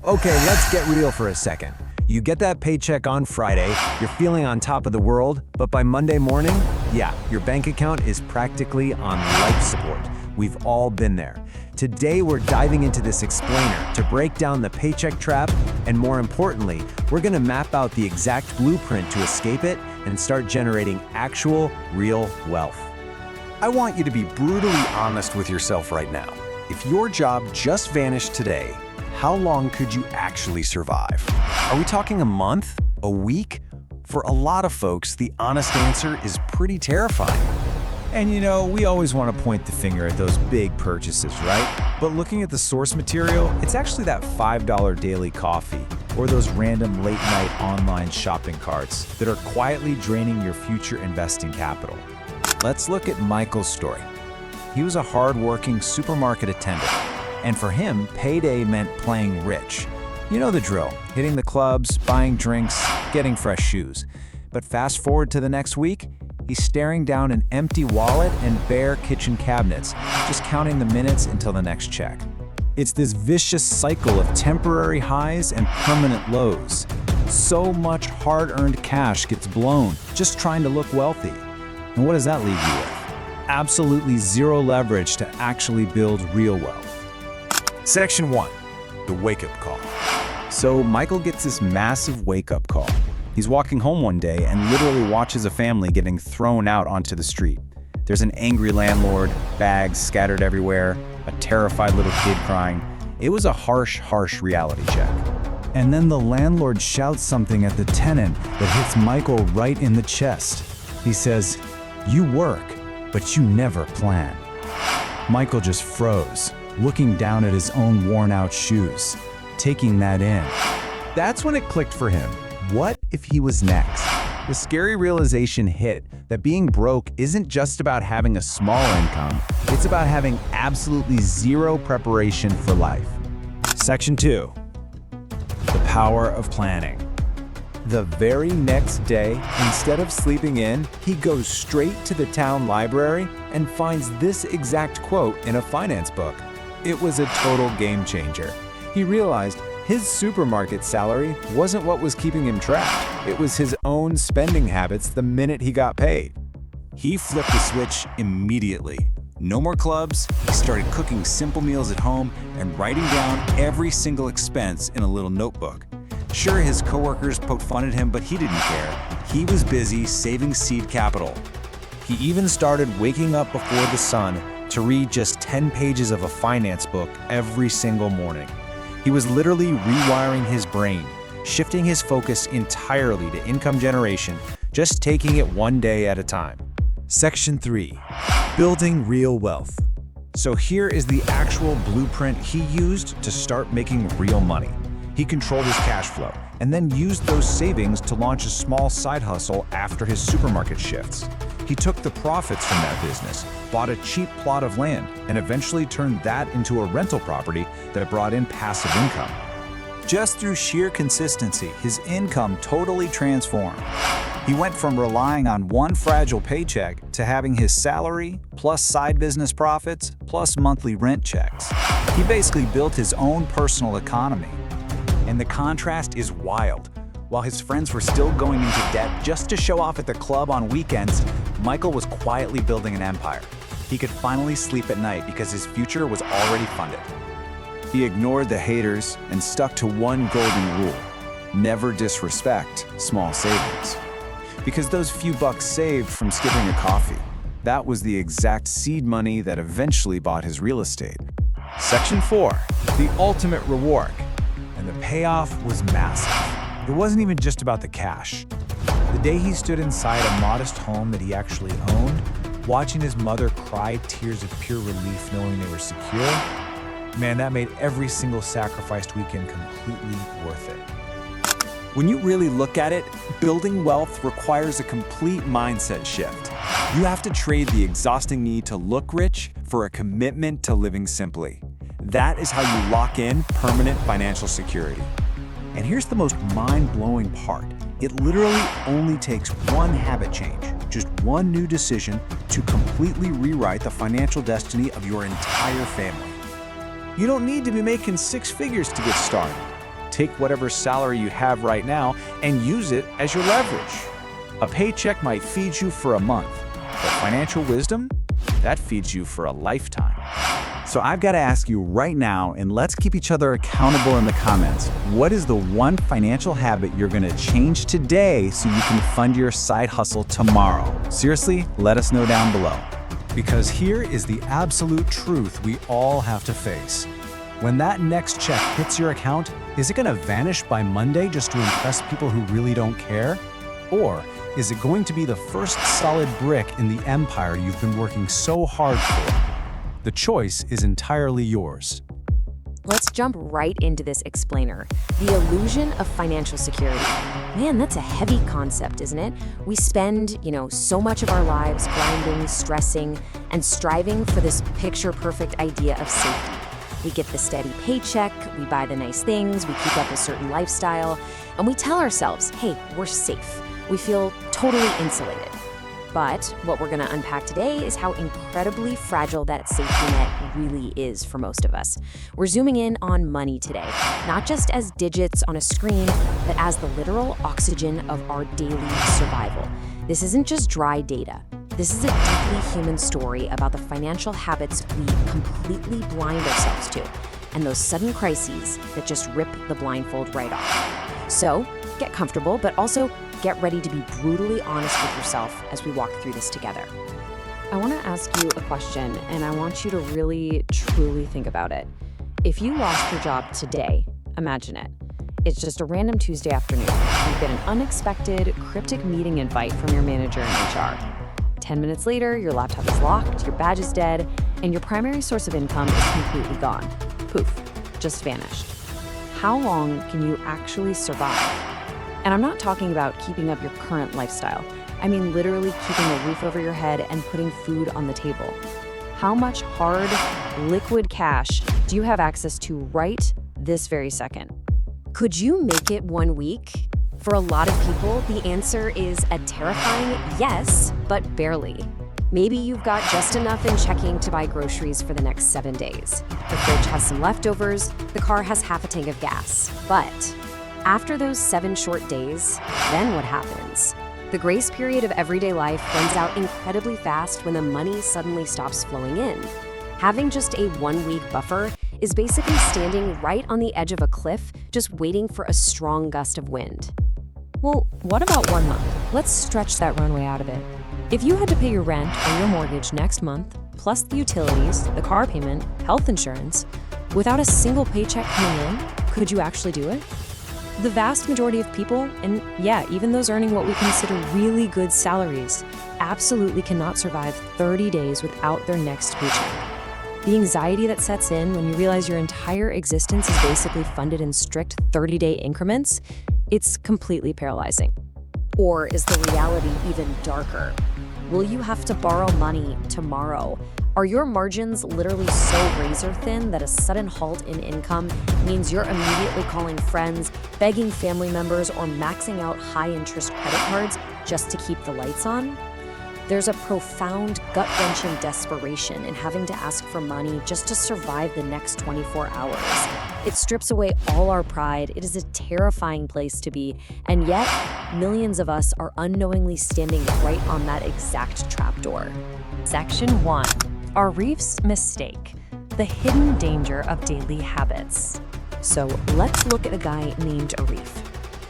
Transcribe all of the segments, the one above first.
Okay, let's get real for a second. You get that paycheck on Friday, you're feeling on top of the world, but by Monday morning, yeah, your bank account is practically on life support. We've all been there. Today, we're diving into this explainer to break down the paycheck trap, and more importantly, we're gonna map out the exact blueprint to escape it and start generating actual, real wealth. I want you to be brutally honest with yourself right now. If your job just vanished today, how long could you actually survive? Are we talking a month? A week? For a lot of folks, the honest answer is pretty terrifying. And we always want to point the finger at those big purchases, right? But looking at the source material, it's actually that $5 daily coffee or those random late-night online shopping carts that are quietly draining your future investing capital. Let's look at Michael's story. He was a hard-working supermarket attendant, and for him, payday meant playing rich. You know the drill, hitting the clubs, buying drinks, getting fresh shoes. But fast forward to the next week, he's staring down an empty wallet and bare kitchen cabinets, just counting the minutes until the next check. It's this vicious cycle of temporary highs and permanent lows. So much hard-earned cash gets blown just trying to look wealthy. And what does that leave you with? Absolutely zero leverage to actually build real wealth. Section 1, the wake-up call. So Michael gets this massive wake-up call. He's walking home one day and literally watches a family getting thrown out onto the street. There's an angry landlord, bags scattered everywhere, a terrified little kid crying. It was a harsh reality check. And then the landlord shouts something at the tenant that hits Michael right in the chest. He says, "You work, but you never plan." Michael just froze, looking down at his own worn-out shoes, taking that in. That's when it clicked for him. What if he was next? The scary realization hit that being broke isn't just about having a small income, it's about having absolutely zero preparation for life. Section 2, the power of planning. The very next day, instead of sleeping in, he goes straight to the town library and finds this exact quote in a finance book. It was a total game changer. He realized his supermarket salary wasn't what was keeping him trapped. It was his own spending habits the minute he got paid. He flipped the switch immediately. No more clubs, he started cooking simple meals at home and writing down every single expense in a little notebook. Sure, his coworkers poked fun at him, but he didn't care. He was busy saving seed capital. He even started waking up before the sun to read just 10 pages of a finance book every single morning. He was literally rewiring his brain, shifting his focus entirely to income generation, just taking it one day at a time. Section 3, building real wealth. So here is the actual blueprint he used to start making real money. He controlled his cash flow and then used those savings to launch a small side hustle after his supermarket shifts. He took the profits from that business, bought a cheap plot of land, and eventually turned that into a rental property that brought in passive income. Just through sheer consistency, his income totally transformed. He went from relying on one fragile paycheck to having his salary, plus side business profits, plus monthly rent checks. He basically built his own personal economy. And the contrast is wild. While his friends were still going into debt just to show off at the club on weekends, Michael was quietly building an empire. He could finally sleep at night because his future was already funded. He ignored the haters and stuck to one golden rule: never disrespect small savings. Because those few bucks saved from skipping a coffee, that was the exact seed money that eventually bought his real estate. Section 4, the ultimate reward. And the payoff was massive. It wasn't even just about the cash. The day he stood inside a modest home that he actually owned, watching his mother cry tears of pure relief knowing they were secure, man, that made every single sacrificed weekend completely worth it. When you really look at it, building wealth requires a complete mindset shift. You have to trade the exhausting need to look rich for a commitment to living simply. That is how you lock in permanent financial security. And here's the most mind-blowing part. It literally only takes one habit change, just one new decision, to completely rewrite the financial destiny of your entire family. You don't need to be making six figures to get started. take whatever salary you have right now and use it as your leverage. A paycheck might feed you for a month, but financial wisdom, that feeds you for a lifetime. So I've got to ask you right now, and let's keep each other accountable in the comments. What is the one financial habit you're going to change today so you can fund your side hustle tomorrow? Seriously, let us know down below. Because here is the absolute truth we all have to face. When that next check hits your account, is it going to vanish by Monday just to impress people who really don't care? Or is it going to be the first solid brick in the empire you've been working so hard for? The choice is entirely yours. Let's jump right into this explainer. The illusion of financial security. Man, that's a heavy concept, isn't it? We spend, so much of our lives grinding, stressing, and striving for this picture-perfect idea of safety. We get the steady paycheck, we buy the nice things, we keep up a certain lifestyle, and we tell ourselves, hey, we're safe. We feel totally insulated. But what we're going to unpack today is how incredibly fragile that safety net really is for most of us. We're zooming in on money today, not just as digits on a screen, but as the literal oxygen of our daily survival. This isn't just dry data. This is a deeply human story about the financial habits we completely blind ourselves to, and those sudden crises that just rip the blindfold right off. So, get comfortable, but also get ready to be brutally honest with yourself as we walk through this together. I want to ask you a question, and I want you to really, truly think about it. If you lost your job today, imagine it. It's just a random Tuesday afternoon. You get an unexpected, cryptic meeting invite from your manager in HR. 10 minutes later, your laptop is locked, your badge is dead, and your primary source of income is completely gone. Poof, just vanished. How long can you actually survive? And I'm not talking about keeping up your current lifestyle. I mean literally keeping a roof over your head and putting food on the table. How much hard, liquid cash do you have access to right this very second? Could you make it 1 week? For a lot of people, the answer is a terrifying yes, but barely. Maybe you've got just enough in checking to buy groceries for the next 7 days. The fridge has some leftovers, the car has half a tank of gas. But after those 7 short days, then what happens? The grace period of everyday life runs out incredibly fast when the money suddenly stops flowing in. Having just a 1-week buffer is basically standing right on the edge of a cliff, just waiting for a strong gust of wind. Well, what about 1 month? Let's stretch that runway out of it. If you had to pay your rent or your mortgage next month, plus the utilities, the car payment, health insurance, without a single paycheck coming in, could you actually do it? The vast majority of people, and yeah, even those earning what we consider really good salaries, absolutely cannot survive 30 days without their next paycheck. The anxiety that sets in when you realize your entire existence is basically funded in strict 30-day increments, it's completely paralyzing. Or is the reality even darker? Will you have to borrow money tomorrow? Are your margins literally so razor thin that a sudden halt in income means you're immediately calling friends, begging family members, or maxing out high-interest credit cards just to keep the lights on? There's a profound, gut-wrenching desperation in having to ask for money just to survive the next 24 hours. It strips away all our pride. It is a terrifying place to be, and yet millions of us are unknowingly standing right on that exact trapdoor. Section 1. Arif's mistake, the hidden danger of daily habits. So let's look at a guy named Arif.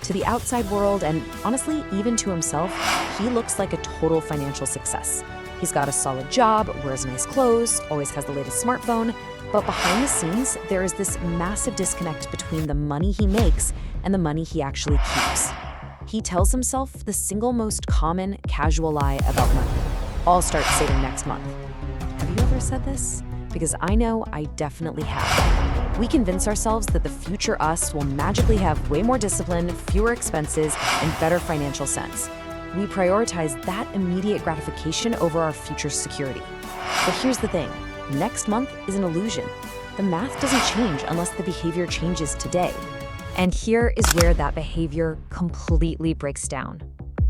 To the outside world, and honestly, even to himself, he looks like a total financial success. He's got a solid job, wears nice clothes, always has the latest smartphone, but behind the scenes, there is this massive disconnect between the money he makes and the money he actually keeps. He tells himself the single most common casual lie about money: I'll start saving next month. Have you ever said this? Because I know I definitely have. We convince ourselves that the future us will magically have way more discipline, fewer expenses, and better financial sense. We prioritize that immediate gratification over our future security. But here's the thing, next month is an illusion. The math doesn't change unless the behavior changes today. And here is where that behavior completely breaks down.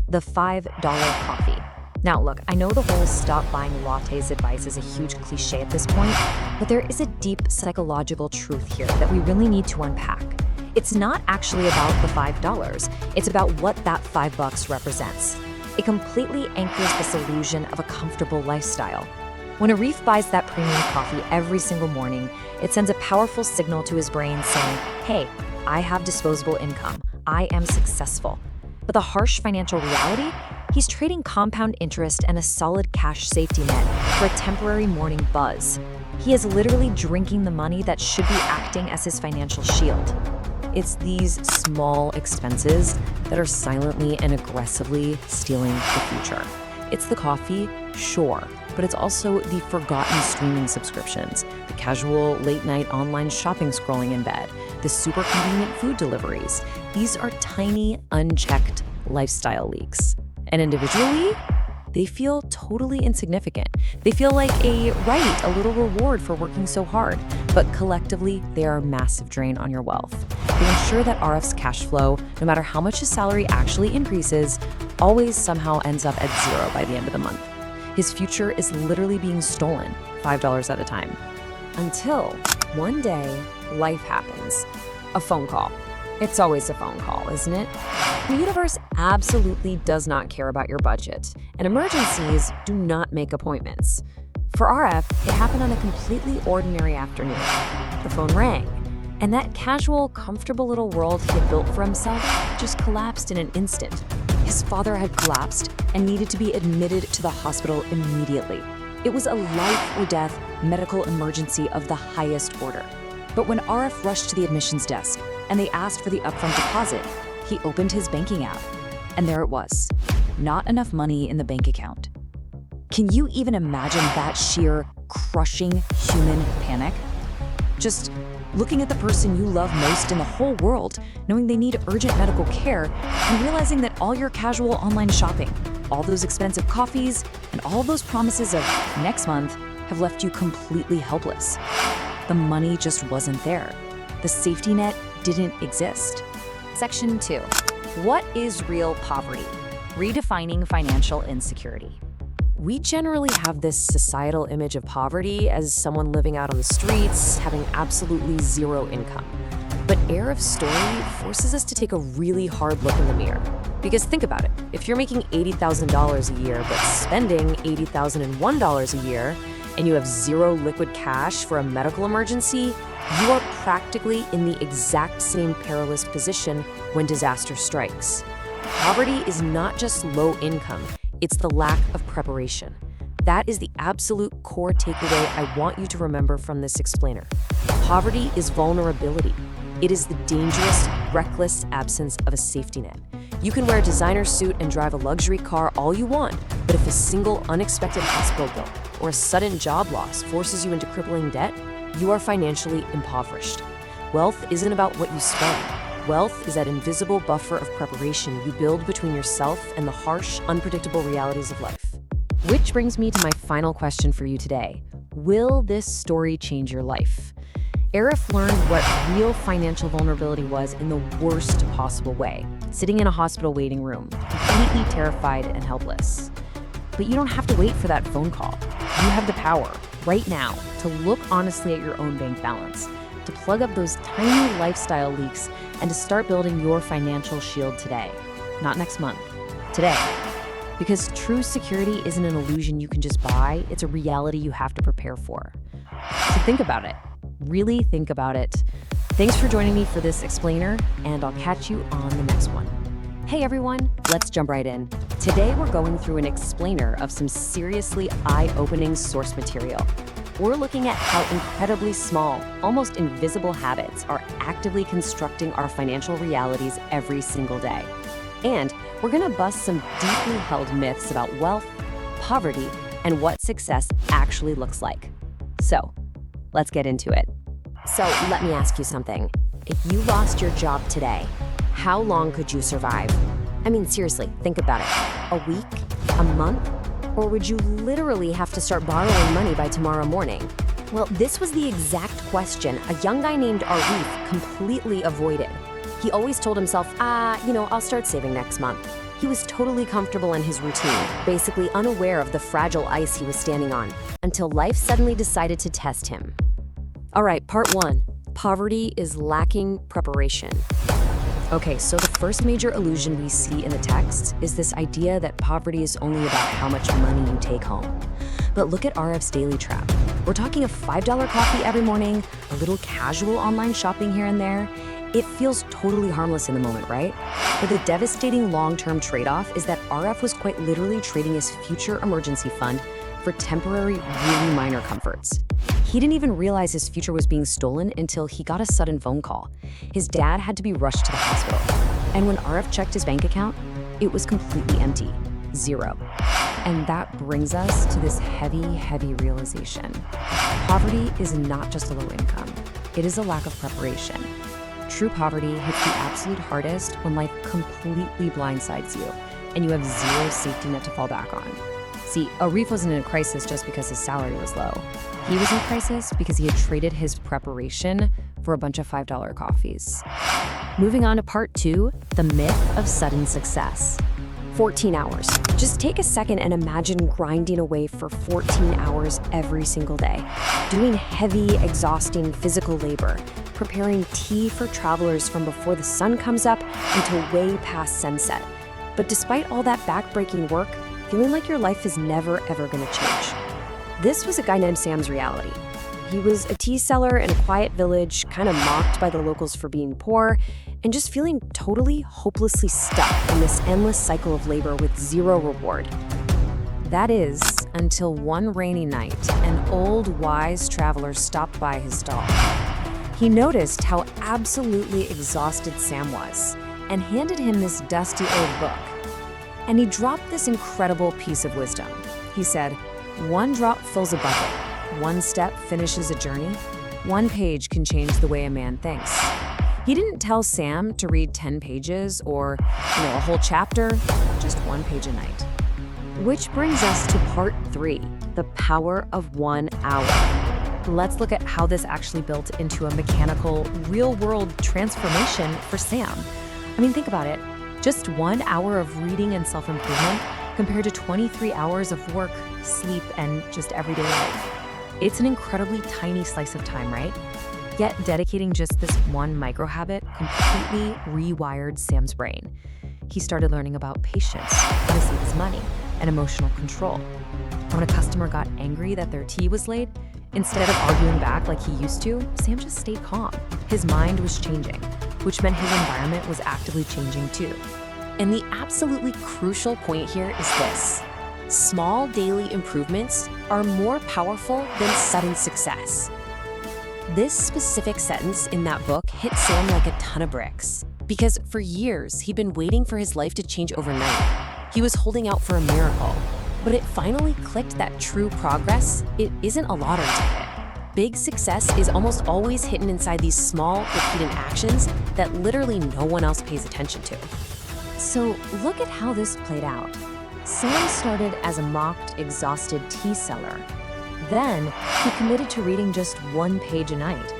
The $5 coffee. Now look, I know the whole stop buying lattes advice is a huge cliche at this point, but there is a deep psychological truth here that we really need to unpack. It's not actually about the $5. It's about what that $5 represents. It completely anchors this illusion of a comfortable lifestyle. When Arif buys that premium coffee every single morning, it sends a powerful signal to his brain saying, hey, I have disposable income. I am successful. But the harsh financial reality? He's trading compound interest and a solid cash safety net for a temporary morning buzz. He is literally drinking the money that should be acting as his financial shield. It's these small expenses that are silently and aggressively stealing the future. It's the coffee, sure, but it's also the forgotten streaming subscriptions, the casual late-night online shopping scrolling in bed, the super convenient food deliveries. These are tiny, unchecked lifestyle leaks. And individually, they feel totally insignificant. They feel like a little reward for working so hard. But collectively, they are a massive drain on your wealth. They ensure that RF's cash flow, no matter how much his salary actually increases, always somehow ends up at zero by the end of the month. His future is literally being stolen, $5 at a time. Until one day, life happens. A phone call. It's always a phone call, isn't it? The universe absolutely does not care about your budget, and emergencies do not make appointments. For RF, it happened on a completely ordinary afternoon. The phone rang, and that casual, comfortable little world he had built for himself just collapsed in an instant. His father had collapsed and needed to be admitted to the hospital immediately. It was a life or death medical emergency of the highest order. But when RF rushed to the admissions desk and they asked for the upfront deposit, he opened his banking app, and there it was. Not enough money in the bank account. Can you even imagine that sheer, crushing human panic? Just looking at the person you love most in the whole world, knowing they need urgent medical care, and realizing that all your casual online shopping, all those expensive coffees, and all those promises of next month have left you completely helpless. The money just wasn't there. The safety net didn't exist. Section 2. What is real poverty? Redefining financial insecurity. We generally have this societal image of poverty as someone living out on the streets, having absolutely zero income. But Arif's story forces us to take a really hard look in the mirror. Because think about it, if you're making $80,000 a year but spending $80,001 a year, and you have zero liquid cash for a medical emergency, you are practically in the exact same perilous position when disaster strikes. Poverty is not just low income, it's the lack of preparation. That is the absolute core takeaway I want you to remember from this explainer. Poverty is vulnerability. It is the dangerous, reckless absence of a safety net. You can wear a designer suit and drive a luxury car all you want, but if a single unexpected hospital bill or a sudden job loss forces you into crippling debt, you are financially impoverished. Wealth isn't about what you spend. Wealth is that invisible buffer of preparation you build between yourself and the harsh, unpredictable realities of life. Which brings me to my final question for you today. Will this story change your life? Arif learned what real financial vulnerability was in the worst possible way, sitting in a hospital waiting room, completely terrified and helpless. But you don't have to wait for that phone call. You have the power, right now, to look honestly at your own bank balance, to plug up those tiny lifestyle leaks, and to start building your financial shield today. Not next month, today. Because true security isn't an illusion you can just buy, it's a reality you have to prepare for. So think about it. Really think about it. Thanks for joining me for this explainer, and I'll catch you on the next one. Hey everyone, let's jump right in. Today we're going through an explainer of some seriously eye-opening source material. We're looking at how incredibly small, almost invisible habits are actively constructing our financial realities every single day. And we're gonna bust some deeply held myths about wealth, poverty, and what success actually looks like. So, let's get into it. So, let me ask you something. If you lost your job today, how long could you survive? I mean, seriously, think about it. A week? A month? Or would you literally have to start borrowing money by tomorrow morning? Well, this was the exact question a young guy named Arif completely avoided. He always told himself, I'll start saving next month. He was totally comfortable in his routine, basically unaware of the fragile ice he was standing on, until life suddenly decided to test him. All right, part 1. Poverty is lacking preparation. Okay, so the first major illusion we see in the text is this idea that poverty is only about how much money you take home. But look at RF's daily trap. We're talking a $5 coffee every morning, a little casual online shopping here and there. It feels totally harmless in the moment, right? But the devastating long-term trade-off is that RF was quite literally trading his future emergency fund for temporary, really minor comforts. He didn't even realize his future was being stolen until he got a sudden phone call. His dad had to be rushed to the hospital. And when RF checked his bank account, it was completely empty. Zero. And that brings us to this heavy, heavy realization. Poverty is not just a low income. It is a lack of preparation. True poverty hits the absolute hardest when life completely blindsides you and you have zero safety net to fall back on. See, Arif wasn't in a crisis just because his salary was low. He was in crisis because he had traded his preparation for a bunch of $5 coffees. Moving on to part 2, the myth of sudden success. 14 hours. Just take a second and imagine grinding away for 14 hours every single day, doing heavy, exhausting physical labor, preparing tea for travelers from before the sun comes up until way past sunset. But despite all that backbreaking work, feeling like your life is never ever gonna change. This was a guy named Sam's reality. He was a tea seller in a quiet village, kind of mocked by the locals for being poor, and just feeling totally hopelessly stuck in this endless cycle of labor with zero reward. That is, until one rainy night, an old, wise traveler stopped by his stall. He noticed how absolutely exhausted Sam was and handed him this dusty old book. And he dropped this incredible piece of wisdom. He said, "One drop fills a bucket. One step finishes a journey. One page can change the way a man thinks." He didn't tell Sam to read 10 pages or, a whole chapter, just one page a night. Which brings us to part 3, the power of 1 hour. Let's look at how this actually built into a mechanical, real-world transformation for Sam. I mean, think about it. Just 1 hour of reading and self-improvement compared to 23 hours of work, sleep, and just everyday life. It's an incredibly tiny slice of time, right? Yet dedicating just this one micro habit completely rewired Sam's brain. He started learning about patience, how to save his money, and emotional control. When a customer got angry that their tea was late, instead of arguing back like he used to, Sam just stayed calm. His mind was changing, which meant his environment was actively changing too. And the absolutely crucial point here is this: small daily improvements are more powerful than sudden success. This specific sentence in that book hit Sam like a ton of bricks, because for years he'd been waiting for his life to change overnight. He was holding out for a miracle, but it finally clicked that true progress, it isn't a lottery ticket. Big success is almost always hidden inside these small, repeated actions that literally no one else pays attention to. So look at how this played out. Sam started as a mocked, exhausted tea seller. Then he committed to reading just 1 page a night.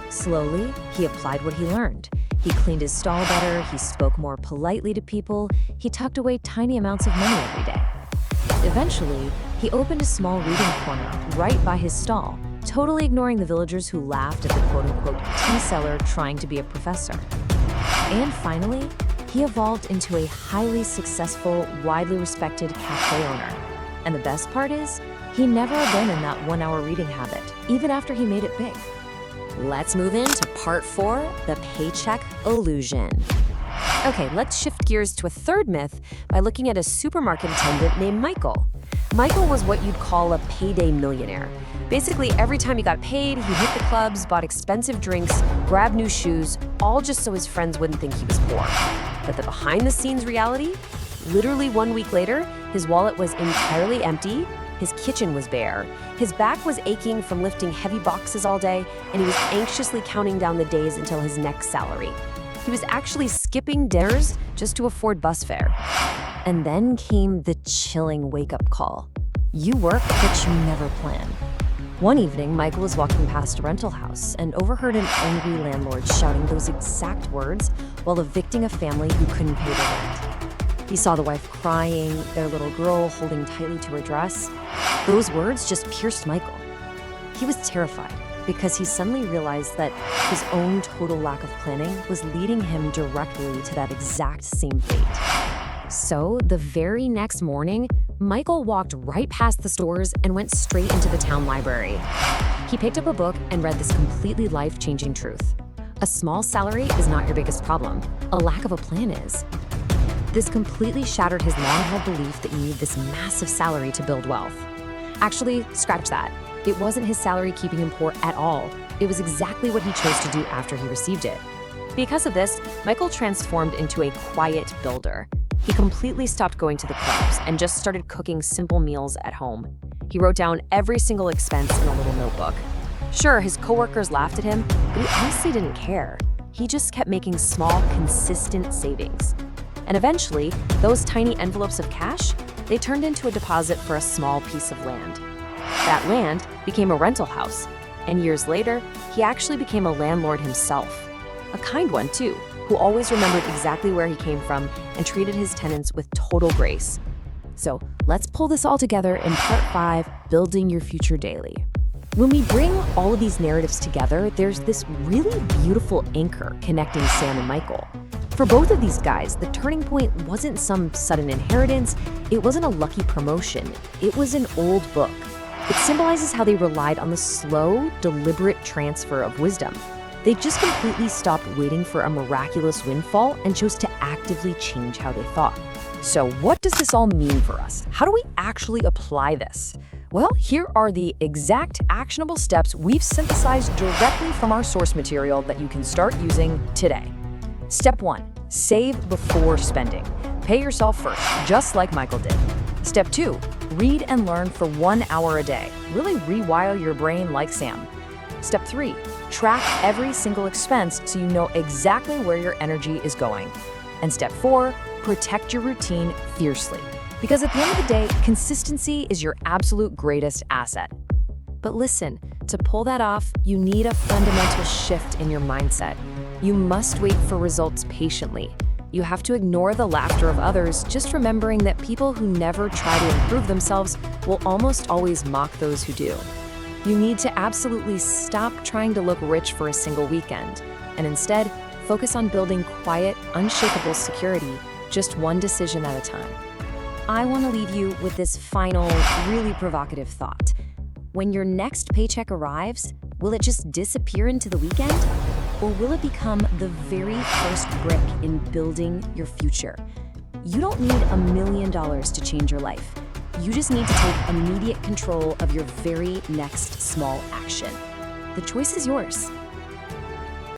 Slowly, he applied what he learned. He cleaned his stall better, he spoke more politely to people, he tucked away tiny amounts of money every day. Eventually, he opened a small reading corner right by his stall, totally ignoring the villagers who laughed at the quote-unquote tea seller trying to be a professor. And finally, he evolved into a highly successful, widely respected cafe owner. And the best part is, he never abandoned that 1 hour reading habit, even after he made it big. Let's move into part 4, the paycheck illusion. Okay, let's shift gears to a third myth by looking at a supermarket attendant named Michael. Michael was what you'd call a payday millionaire. Basically, every time he got paid, he hit the clubs, bought expensive drinks, grabbed new shoes, all just so his friends wouldn't think he was poor. But the behind-the-scenes reality? Literally 1 week later, his wallet was entirely empty, his kitchen was bare, his back was aching from lifting heavy boxes all day, and he was anxiously counting down the days until his next salary. He was actually skipping dinners just to afford bus fare. And then came the chilling wake-up call. You work, but you never plan. One evening, Michael was walking past a rental house and overheard an angry landlord shouting those exact words while evicting a family who couldn't pay the rent. He saw the wife crying, their little girl holding tightly to her dress. Those words just pierced Michael. He was terrified. because he suddenly realized that his own total lack of planning was leading him directly to that exact same fate. So, the very next morning, Michael walked right past the stores and went straight into the town library. He picked up a book and read this completely life-changing truth. A small salary is not your biggest problem. A lack of a plan is. This completely shattered his long-held belief that you need this massive salary to build wealth. Actually, scratch that. It wasn't his salary keeping him poor at all. It was exactly what he chose to do after he received it. Because of this, Michael transformed into a quiet builder. He completely stopped going to the clubs and just started cooking simple meals at home. He wrote down every single expense in a little notebook. Sure, his coworkers laughed at him, but he honestly didn't care. He just kept making small, consistent savings. And eventually, those tiny envelopes of cash, they turned into a deposit for a small piece of land. That land became a rental house, and years later, he actually became a landlord himself. A kind one, too, who always remembered exactly where he came from and treated his tenants with total grace. So let's pull this all together in Part 5, Building Your Future Daily. When we bring all of these narratives together, there's this really beautiful anchor connecting Sam and Michael. For both of these guys, the turning point wasn't some sudden inheritance, it wasn't a lucky promotion, it was an old book. It symbolizes how they relied on the slow, deliberate transfer of wisdom. They just completely stopped waiting for a miraculous windfall and chose to actively change how they thought. So what does this all mean for us? How do we actually apply this? Well, here are the exact actionable steps we've synthesized directly from our source material that you can start using today. Step 1, save before spending. Pay yourself first, just like Michael did. Step 2, read and learn for 1 hour a day. Really rewire your brain like Sam. Step 3, track every single expense so you know exactly where your energy is going. And step 4, protect your routine fiercely. Because at the end of the day, consistency is your absolute greatest asset. But listen, to pull that off, you need a fundamental shift in your mindset. You must wait for results patiently. You have to ignore the laughter of others, just remembering that people who never try to improve themselves will almost always mock those who do. You need to absolutely stop trying to look rich for a single weekend, and instead, focus on building quiet, unshakable security, just one decision at a time. I want to leave you with this final, really provocative thought. When your next paycheck arrives, will it just disappear into the weekend? Or will it become the very first brick in building your future? You don't need $1 million to change your life. You just need to take immediate control of your very next small action. The choice is yours.